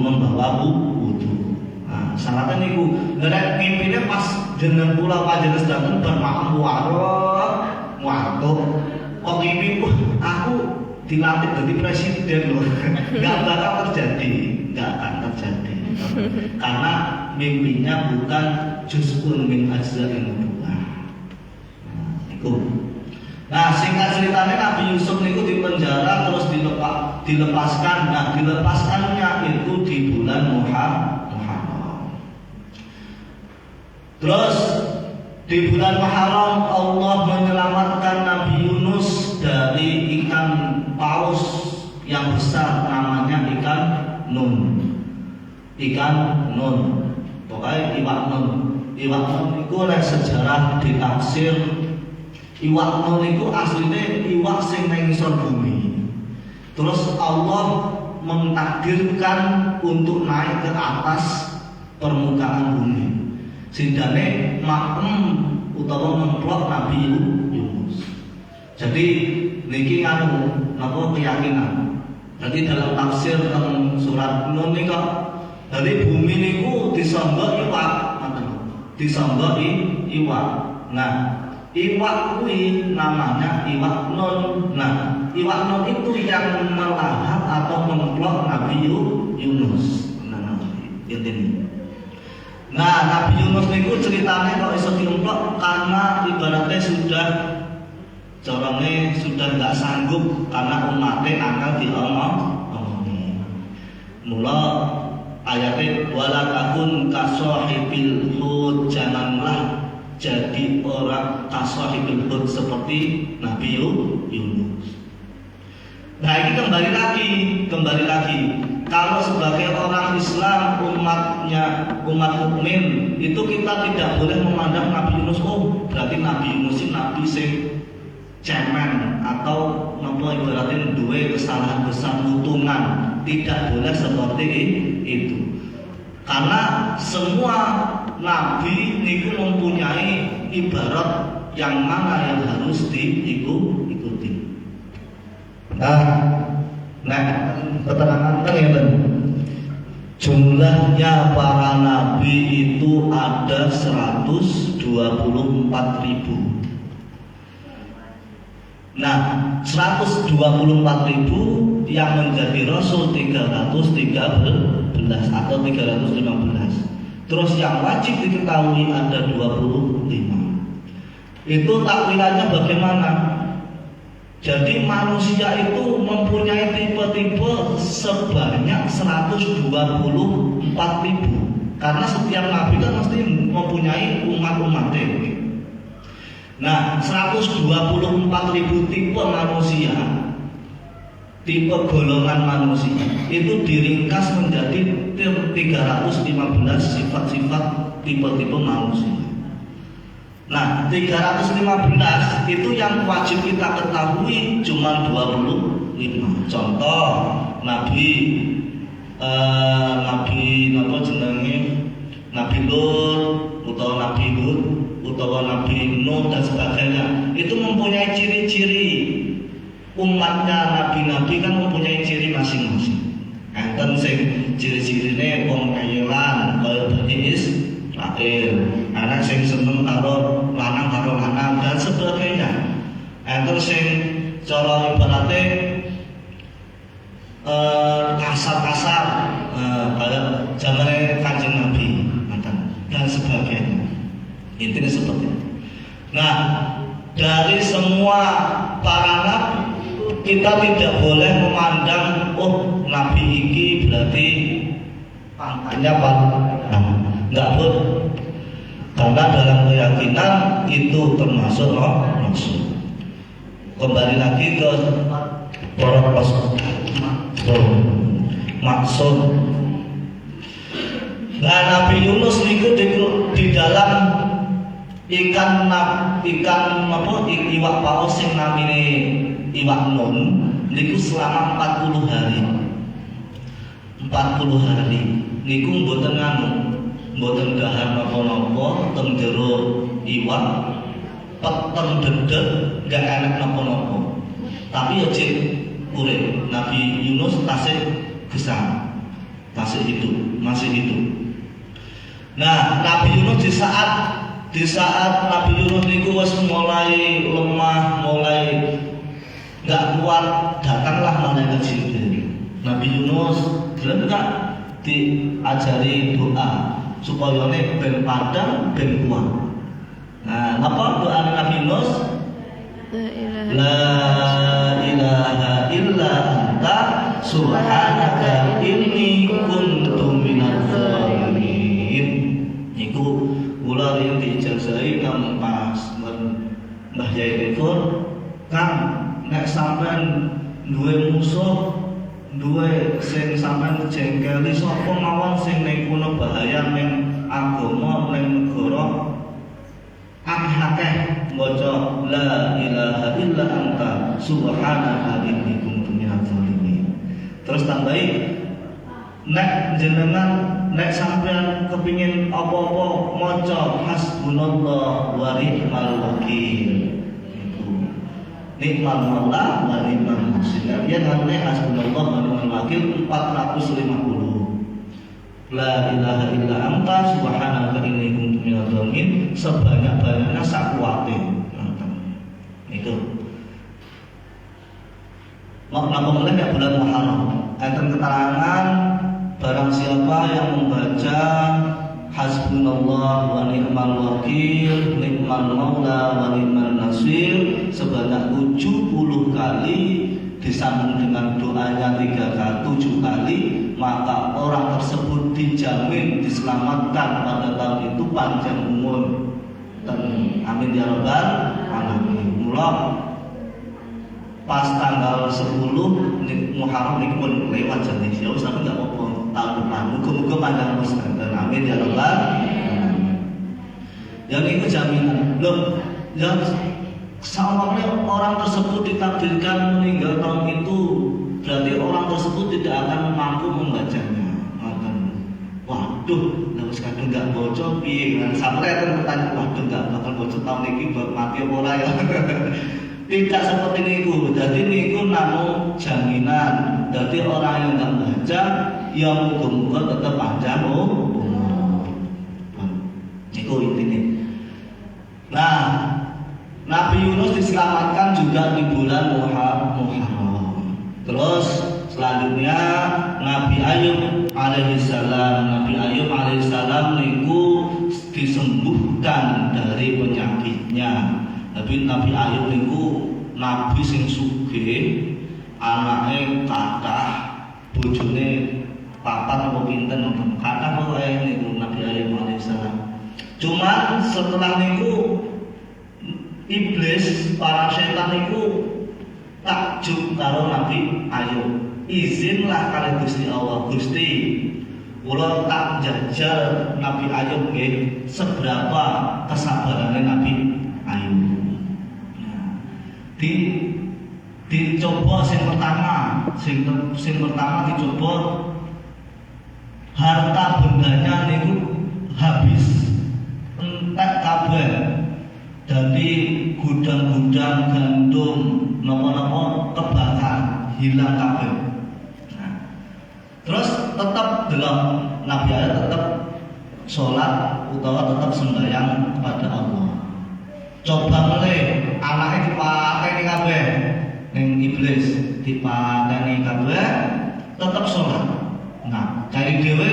Speaker 1: Nah, syaratnya niku nek mimpine pas jeneng kula panjenengan sedanten bermakam ngantuk. Kok mimpi aku dilantik jadi presiden loh. Enggak bakal terjadi, enggak akan terjadi. Karena mimpinya bukan juz'un min ajza'in nubuwah. Nah, singkat ceritanya Nabi Yusuf niku dipenjara terus dilepaskan. Nah, dilepaskannya itu di bulan Muharram. Terus di bulan Muharram Allah menyelamatkan Nabi Yunus dari ikan paus yang besar, namanya ikan nun. Ikan nun. Pokoknya iwak nun. Iwak nun itu oleh sejarah ditafsir iwak nun itu aslinya iwak sing nang ngisor bumi. Terus Allah mentakdirkan untuk naik ke atas permukaan bumi. Sindane makem utawa memplok Nabi Yunus. Jadi niki napa keyakinan. Jadi dalam tafsir tentang surat Nun niku dari bumi niku disangga iwak, disangga iwak. Nah, iwak kuwi namanya iwak nun. Nah, iwak nun itu yang melahap atau memplok Nabi Yunus. Nah, Nabi Yunus niku ceritanya kok iso diemplok karena ibaratnya sudah corongnya sudah nggak sanggup karena umatnya akal diomong. Mula ayatnya wala takun kasohibil hud, janganlah jadi orang kasohibil hud seperti Nabi Yunus. Nah, ini kembali lagi. Kalau sebagai orang Islam, umat mukmin itu kita tidak boleh memandang Nabi Yunus berarti Nabi Yunus ini nabi sing cemen atau napa ibaratnya duwe kesalahan besar mutungan. Tidak boleh seperti itu. Karena semua nabi niku mempunyai ibarat yang mana yang harus diikuti. Nah, keterangan ya, jumlahnya para nabi itu ada 124.000. Nah, 124.000 yang menjadi rasul 313 atau 315. Terus yang wajib diketahui ada 25. Itu takwilannya bagaimana? Jadi manusia itu mempunyai tipe-tipe sebanyak 124.000. Karena setiap nabi kan mesti mempunyai umat-umatnya. Nah, 124.000 tipe manusia, tipe golongan manusia itu diringkas menjadi 315 sifat-sifat tipe-tipe manusia. Nah, 315 itu yang wajib kita ketahui cuma 25. Contoh Nabi napa jenenge Nabi Lut utawa Nabi Hud utawa Nabi Nuh dan sebagainya. Itu mempunyai ciri-ciri. Umatnya nabi-nabi kan mempunyai ciri masing-masing. Enten sing ciri-cirine wong kayelan kaya Bani Israil, anak sing seneng karo lanang dan sebagainya. Enten sing cara ibarate kasar-kasar kaya zamane Kanjeng Nabi dan sebagainya. Intinya seperti itu. Nah, dari semua para nabi kita tidak boleh memandang nabi iki berarti pangkatnya enggak boleh. Karena dalam keyakinan itu termasuk maksud. Kembali lagi ke para maksud. Nah, Nabi Yunus niku di dalam ikan iwak paus sing namine iwak nun niku selama 40 hari. 40 hari niku mboten mboten dahar napa-napa teng jero iwak, peteng dedeg gak enak napa-napa. Tapi ya cek urip. Nabi Yunus tasih gesang. Tasih itu, masih hidup. Nah, Nabi Yunus di saat Nabi Yunus niku wis mulai lemah, mulai enggak kuat, datanglah malaikat Jibril. Nabi Yunus enggak diajari doa supaya ben padang ben kuat. Nah, apa doa Nabi Yunus? La ilaha illa anta subhanaka inni kuntu minadz zalimin. Niku kula yen diijazahi nang pas Mbah Yai Rekor, Kang nek sampean duwe musuh, duwe sing sampean jengkeli sapa mawon sing ning kono bahaya ning agama ning negara, akeh-akeh maca la ilaha illa anta subhanaka inni kuntu minadz zalimin. Terus tambahi nek jenengan nek sampean kepingin apa-apa maca hasbunallah wa ni'mal wakil. Itu nikmal maula wa ni'mal nasir. Yen ngene hasbunallah wa ni'mal wakil 450. La ilaha illa anta subhanaka inni kuntu minadz zalimin sebanyak-banyaknya sakuwate. Itu. Napa meneh nek bulan Muharram enten keterangan barang siapa yang membaca hasbunallah wa ni'mal wakil ni'mal maula wa ni'mal nasir sebanyak 70 kali disambung dengan doanya 7 kali, maka orang tersebut dijamin diselamatkan pada tahun itu panjang umur. Amin ya rabbal alamin. Mula pas tanggal 10 Muharram ini pun lewat jadi ya wis tapi enggak apa-apa tahun depan muga-muga panjang terus dan amin ya rabbal alamin. Yang itu jaminan. Loh, yang seolah-olah orang tersebut ditakdirkan meninggal tahun itu, berarti orang tersebut tidak akan mampu membacanya. Waduh, wis kadung enggak bocor piye? Sampai ada pertanyaan, waduh enggak bakal bocor tahun ini buat mati apa ora ya? Tidak seperti niku. Jadi niku namung jaminan. Jadi orang yang enggak baca, ya muga-muga tetap panjang umur. Niku intine. Nah, Nabi Yunus diselamatkan juga di bulan Muharram. Terus selanjutnya Nabi Ayub alaihissalam. Nabi Ayub alaihissalam niku disembuhkan dari penyakitnya. Nabi Ayub niku nabi sing sugih, anake kathah, bojone papat apa pinten ngoten. Kathah pokoke niku Nabi Ayub alaihissalam. Cuma setelah niku iblis, para setan itu takjub karo Nabi Ayub. Izinlah kali Gusti Allah, Gusti kula tak jajal Nabi Ayub nggih seberapa kesabarannya Nabi Ayub. Nah, dicoba sing pertama dicoba harta bendanya niku habis entek kabeh. Jadi gudang-gudang gandum napa-napa kebakar, hilang kabeh. Nah, terus tetap delok Nabi Ayub tetap sholat utawa tetap sembahyang kepada Allah. Coba meneh anake dipateni kabeh ning iblis dipateni kabeh tetap sholat. Nah, cari dhewe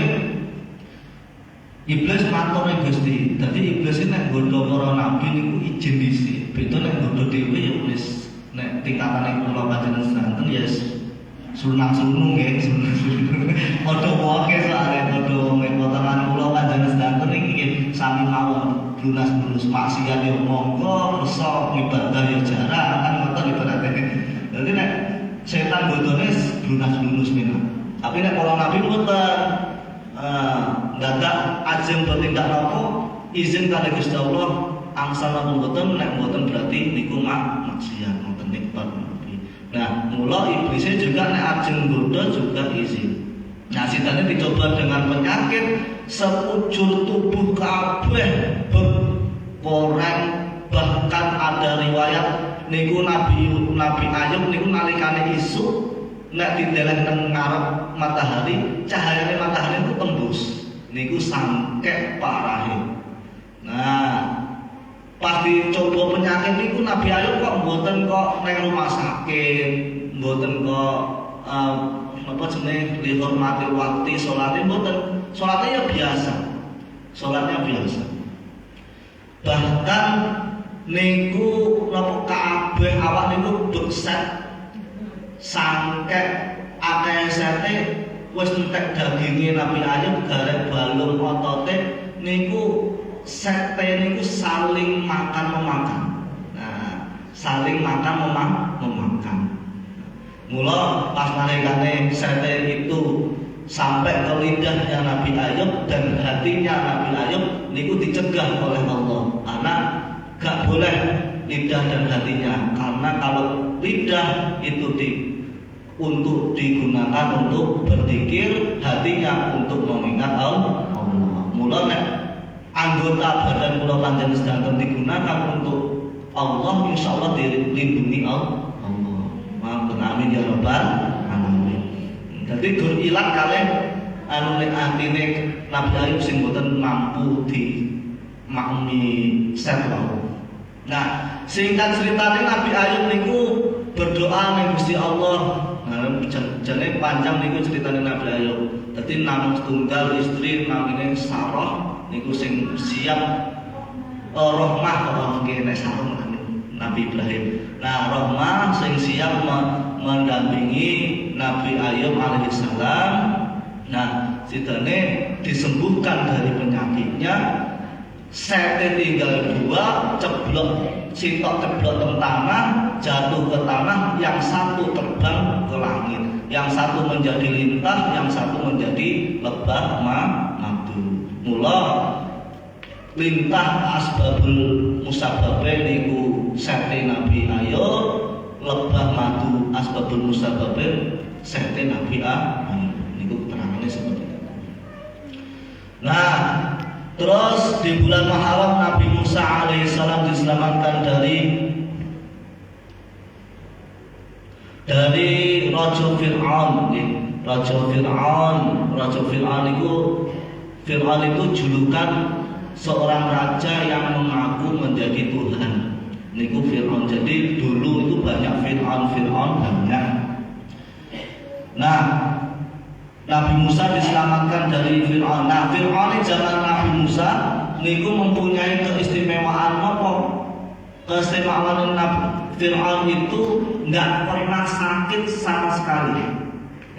Speaker 1: iblis matur Gusti. Dadi iblis iki nek nggodha para nabi niku izin dhisik. Beda nek nggodha dhewe ya wis nek tingkatane kula panjenengan sedanten ya sunang-sunung nggih, sunung-sunung. Padha wae soalé padha potongan kula panjenengan sedanten iki nggih sami mawon blunas-blunus maksiat ya monggo, kersa ibadah ya jarang kan ngoten ibaratnya. Dadi nek setan godhone blunas-blunus menak. Tapi nek para nabi mboten dadak ajeng bertindak nopo izin kali Gusti Allah angsal napa mboten nek mboten berarti niku maksiat mboten nikmat. Nah, mula iblisnya juga nek ajeng nggodha juga izin. Nah, setannya dicoba dengan penyakit sekujur tubuh kabeh berkoreng, bahkan ada riwayat niku Nabi Ayub niku nalikane isuk nek dideleng nang ngarep matahari, cahayane matahari itu tembus. Niku sangkek parahe. Nah, pas dicoba penyakit niku Nabi Ayub kok mboten kok nang rumah sakit, mboten kok apa jenenge dihormati waktu salate mboten. Salate ya biasa. sholatnya biasa. Bahkan niku napa kabeh awak niku bekset sangke akeh sete wis entek daginge Nabi Ayub garek balung otote niku sete niku saling makan memakan. Nah, saling makan memakan. Mula pas nalikane sete itu sampai ke lidahnya Nabi Ayub dan hatinya Nabi Ayub niku dicegah oleh Allah. Karena gak boleh lidah dan hatinya, karena kalau lidah itu untuk digunakan untuk berzikir, hatinya untuk mengingat Allah. Mula nek anggota badan kula panjenengan sedang digunakan untuk Allah, insyaallah dilindungi Allah. Maafkan amin ya rabbal alamin. Jadi dur ilang kalih anu nek atine Nabi Ayub sing boten mampu di makmi serwa. Nah, singkat ceritanya Nabi Ayub niku berdoa ning Gusti Allah. Nah, jenenge panjang niku ceritane Nabi Ayub. Dadi namung setunggal istri namine Sarah niku sing siap Rahmah kalau nek Sarah Nabi Ibrahim. Nah, Rahmah sing siap mendampingi Nabi Ayub alaihissalam. Nah, sidane disembuhkan dari penyakitnya. Sete tinggal dua, sintok ceblok ke tanah, jatuh ke tanah, yang satu terbang ke langit, yang satu menjadi lintah, yang satu menjadi lebah madu. Mula lintah asbabul musabbabe niku sete Nabi Ayub, lebah madu asbabul musabbabe sete Nabi Ayub. Niku terangane seperti itu. Nah, terus di bulan Muharram Nabi Musa alaihissalam diselamatkan dari Raja Fir'aun. Raja Fir'aun itu julukan seorang raja yang mengaku menjadi Tuhan. Niku Fir'aun. Jadi dulu itu banyak Fir'aun banyak. Nah, Nabi Musa diselamatkan dari Fir'aun. Nah, Fir'aun di zaman Nabi Musa niku mempunyai keistimewaan apa? Keistimewaan Nabi Fir'aun itu nggak pernah sakit sama sekali.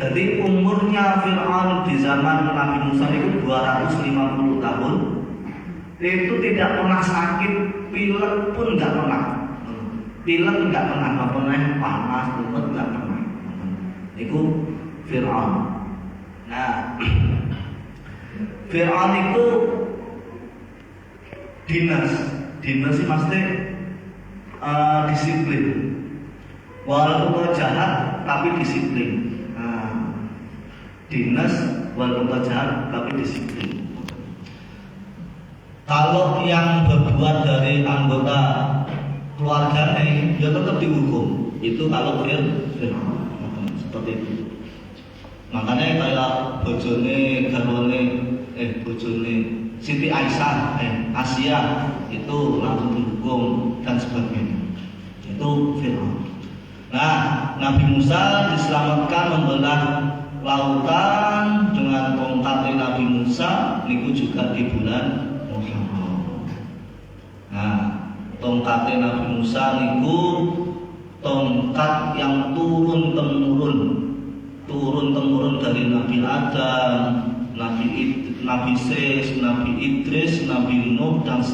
Speaker 1: Jadi umurnya Fir'aun di zaman Nabi Musa itu 250 tahun. Itu tidak pernah sakit, pilek pun nggak pernah. Pilek nggak pernah panas, mumet nggak pernah. Itu Fir'aun. Nah, Fir'aun itu dinas sih maksudnya disiplin. Walaupun jahat tapi disiplin. Nah, dinas walaupun jahat tapi disiplin. Kalau yang berbuat dari anggota keluarganya, dia tetap dihukum. Itu kalau Fir'aun seperti itu. Makanya kayak bojone Siti Aisyah, Asia itu langsung dihukum dan sebagainya. Itu Fir'aun. Nah, Nabi Musa diselamatkan membelah lautan dengan tongkat Nabi Musa. Niku juga di bulan Muharram. Nah, tongkat Nabi Musa niku tongkat yang turun temurun dari Nabi Adam, Nabi Ses, Nabi Idris, Nabi Nuh dan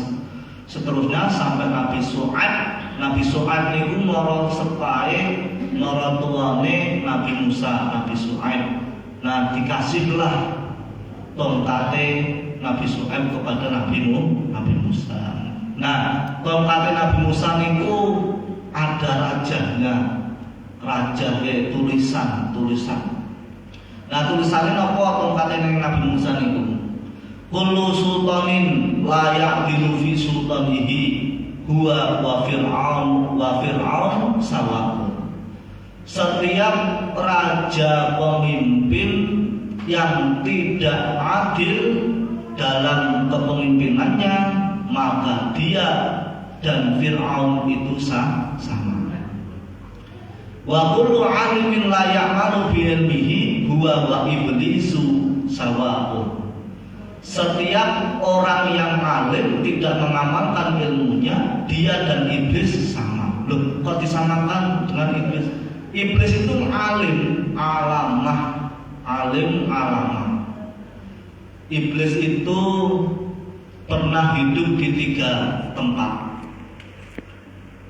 Speaker 1: seterusnya sampai Nabi Shu'aib. Nabi Shu'aib niku mara sepahe mara tuane Nabi Musa, Nabi Shu'aib. Nah, dikasihlah tongkate Nabi Shu'aib kepada Nabi Musa. Nah, tongkate Nabi Musa niku ada rajanya. Raja ya tulisan. Nah, tulisannya apa tongkatnya Nabi Musa niku? Kullu sultanin la ya'dilu fi sultanihi huwa wa fir'aun sawa'un. Setiap raja pemimpin yang tidak adil dalam kepemimpinannya, maka dia dan Fir'aun itu sama. Wa kullu 'alimin la ya'malu bi ilmihi huwa wa iblisu sawa'un. setiap orang yang alim tidak mengamalkan ilmunya, dia dan iblis sama. Loh, kok disamakan dengan iblis? Iblis itu alim, alamah, alim, alamah. Iblis itu pernah hidup di 3 tempat.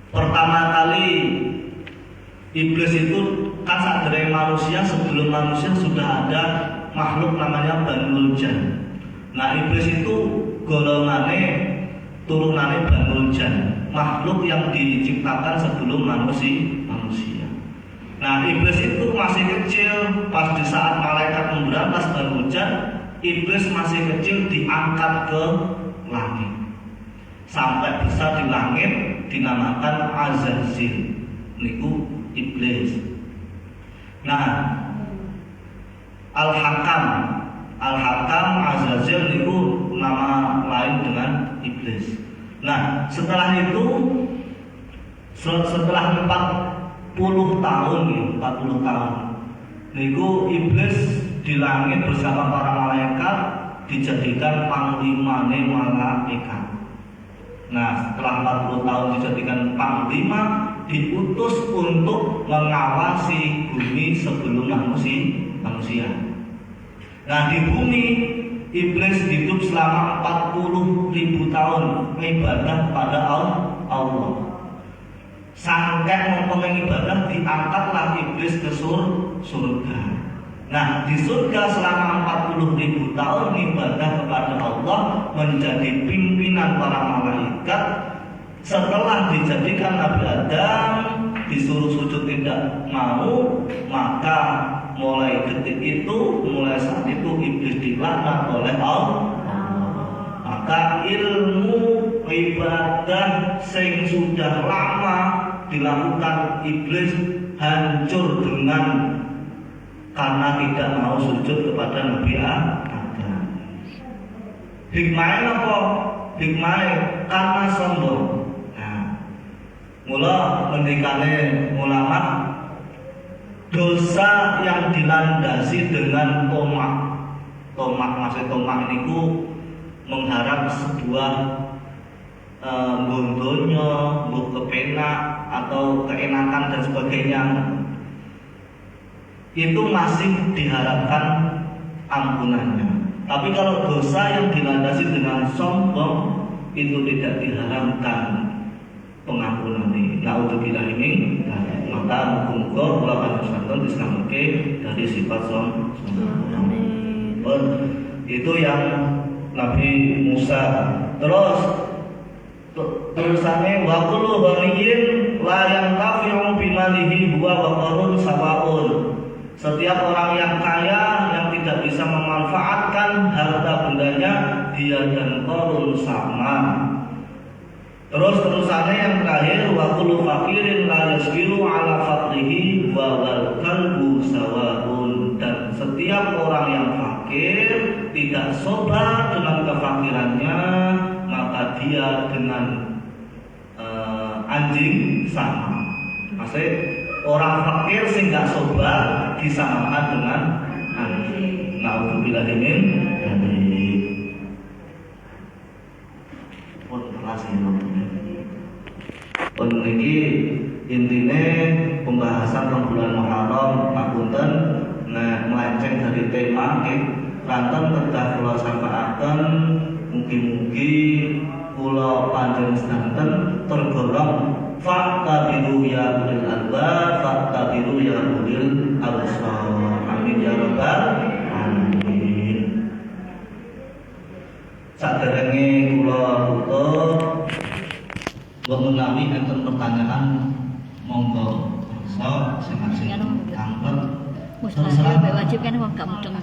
Speaker 1: Pertama kali iblis itu kan saat dari manusia, sebelum manusia sudah ada makhluk namanya Banul Jan. Nah, iblis itu golongannya turunannya Banul Jan, makhluk yang diciptakan sebelum manusia. Nah, iblis itu masih kecil pas di saat malaikat memberantas Banul Jan, iblis masih kecil diangkat ke langit. Sampai besar di langit dinamakan Azazil. Niku iblis. Nah, Al-Hakam Azazil niku nama lain dengan iblis. Nah, setelah itu setelah 40 tahun niku iblis di langit bersama para malaikat dijadikan panglimane malaikat. Nah, setelah 40 tahun dijadikan panglima, diutus untuk mengawasi bumi sebelum manusia. Nah, di bumi iblis hidup selama 40.000 tahun ibadah pada Allah. Sampai mempengen ibadah, diangkatlah iblis ke surga. Nah, di surga selama 40.000 tahun ibadah kepada Allah, menjadi pimpinan para malaikat. Setelah dijadikan Nabi Adam, disuruh sujud tidak mau, maka mulai saat itu iblis dilaknat oleh Allah. Maka ilmu ibadah sing sudah lama dilakukan iblis hancur karena tidak mau sujud kepada Nabi Adam. Hikmahnya apa? Hikmahnya karena sombong. Mula ngendikane ulama, dosa yang dilandasi dengan maksud tomak niku mengharap sebuah gondonya, kepenak atau keenakan dan sebagainya, itu masih diharapkan ampunannya. Tapi kalau dosa yang dilandasi dengan sombong itu tidak diharapkan pengampunan ini. Naudzubillah ini, maka muga-muga kula panjenengan diselamatke dari sifat sombong. Itu yang Nabi Musa. Terus tulisannya wa kullu ghaniyin la yantafi'u bimalihi huwa wa qarun sawaun. Setiap orang yang kaya yang tidak bisa memanfaatkan harta bendanya, dia dan qarun sama. Terus terusannya yang terakhir, wa kullu fakirin la yasbiru ala faqrihi wa wal qalbu sawaun. Dan setiap orang yang fakir tidak sabar dengan kefakirannya, maka dia dengan anjing sama. Maksudnya orang fakir sing gak sabar disamakan dengan anjing. Naudzubillah min ini intinya pembahasan bulan Muharram ngapunten melenceng dari tema lanten kedah kula sampaikan, mugi-mugi kula panjenengan tergolong fa'tabiru ya ulil albab, fa'tabiru ya ulil absar. Amin ya rabbal alamin. Saderenge kula tutup, menawi enten pertanyaan monggo. So, sing angkat.
Speaker 2: Mustahil wajib kan wong gak mudeng.